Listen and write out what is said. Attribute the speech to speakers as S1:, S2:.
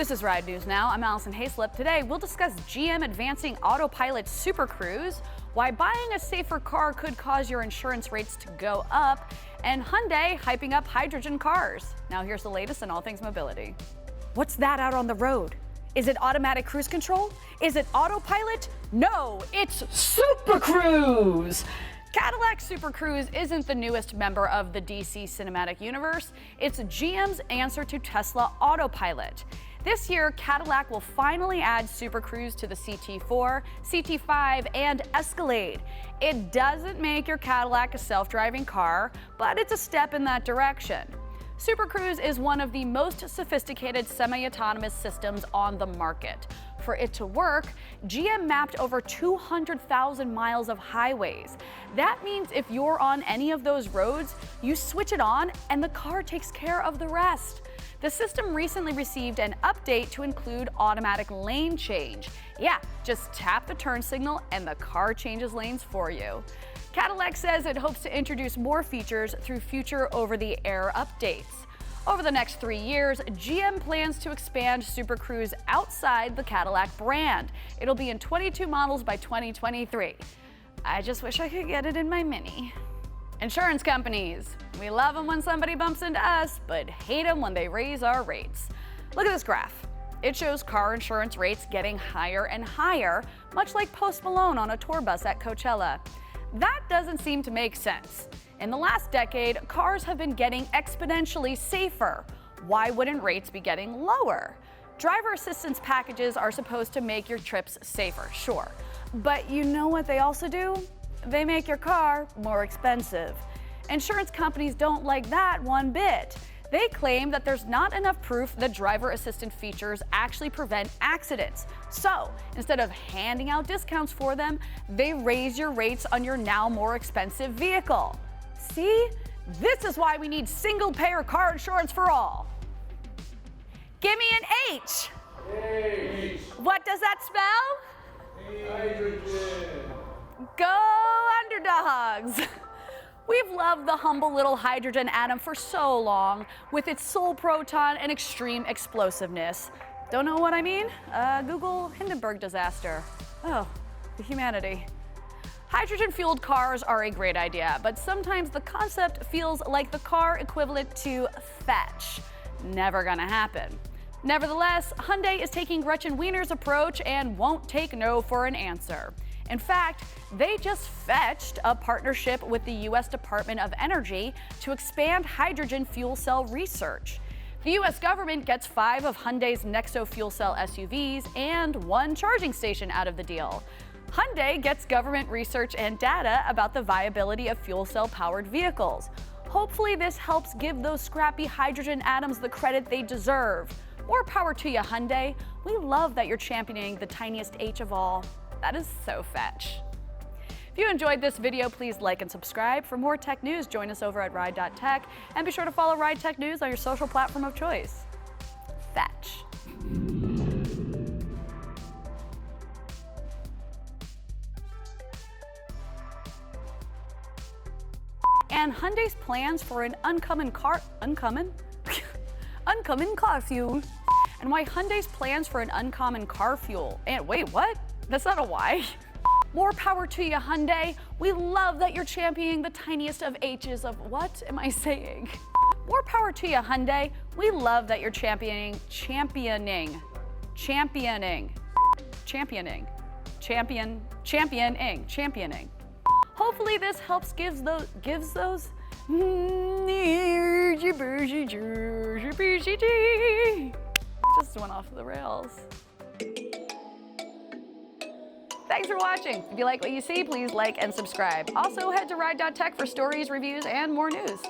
S1: This is Ride News Now. I'm Alison Haislip. Today, we'll discuss GM advancing autopilot Super Cruise, why buying a safer car could cause your insurance rates to go up, and Hyundai hyping up hydrogen cars. Now, here's the latest on all things mobility. What's that out on the road? Is it automatic cruise control? Is it autopilot? No, it's Super Cruise! Cadillac Super Cruise isn't the newest member of the DC cinematic universe. It's GM's answer to Tesla Autopilot. This year, Cadillac will finally add Super Cruise to the CT4, CT5, and Escalade. It doesn't make your Cadillac a self-driving car, but it's a step in that direction. Super Cruise is one of the most sophisticated semi-autonomous systems on the market. For it to work, GM mapped over 200,000 miles of highways. That means if you're on any of those roads, you switch it on and the car takes care of the rest. The system recently received an update to include automatic lane change. Yeah, just tap the turn signal and the car changes lanes for you. Cadillac says it hopes to introduce more features through future over-the-air updates. Over the next 3 years, GM plans to expand Super Cruise outside the Cadillac brand. It'll be in 22 models by 2023. I just wish I could get it in my Mini. Insurance companies. We love them when somebody bumps into us, but hate them when they raise our rates. Look at this graph. It shows car insurance rates getting higher and higher, much like Post Malone on a tour bus at Coachella. That doesn't seem to make sense. In the last decade, cars have been getting exponentially safer. Why wouldn't rates be getting lower? Driver assistance packages are supposed to make your trips safer, sure. But you know what they also do? They make your car more expensive. Insurance companies don't like that one bit. They claim that there's not enough proof that driver assistant features actually prevent accidents. So instead of handing out discounts for them, they raise your rates on your now more expensive vehicle. See? This is why we need single-payer car insurance for all. Give me an H.
S2: H.
S1: What does that spell?
S2: Hydrogen.
S1: Go Underdogs! We've loved the humble little hydrogen atom for so long, with its sole proton and extreme explosiveness. Don't know what I mean? Google Hindenburg disaster. Oh, the humanity. Hydrogen-fueled cars are a great idea, but sometimes the concept feels like the car equivalent to fetch. Never gonna happen. Nevertheless, Hyundai is taking Gretchen Wiener's approach and won't take no for an answer. In fact, they just fetched a partnership with the U.S. Department of Energy to expand hydrogen fuel cell research. The U.S. government gets 5 of Hyundai's Nexo fuel cell SUVs and 1 charging station out of the deal. Hyundai gets government research and data about the viability of fuel cell powered vehicles. Hopefully this helps give those scrappy hydrogen atoms the credit they deserve. More power to you, Hyundai. We love that you're championing the tiniest H of all. That is so fetch. If you enjoyed this video, please like and subscribe. For more tech news, join us over at Ride.Tech, and be sure to follow RideTechNews on your social platform of choice. Fetch. And Hyundai's plans for an uncommon car fuel. And why Hyundai's plans for an uncommon car fuel. And wait, what? That's not a why. More power to you, Hyundai. We love that you're championing the tiniest of H's of what am I saying? More power to you, Hyundai. We love that you're championing. Hopefully this helps gives those just went off the rails. Thanks for watching. If you like what you see, please like and subscribe. Also, head to Ride.Tech for stories, reviews, and more news.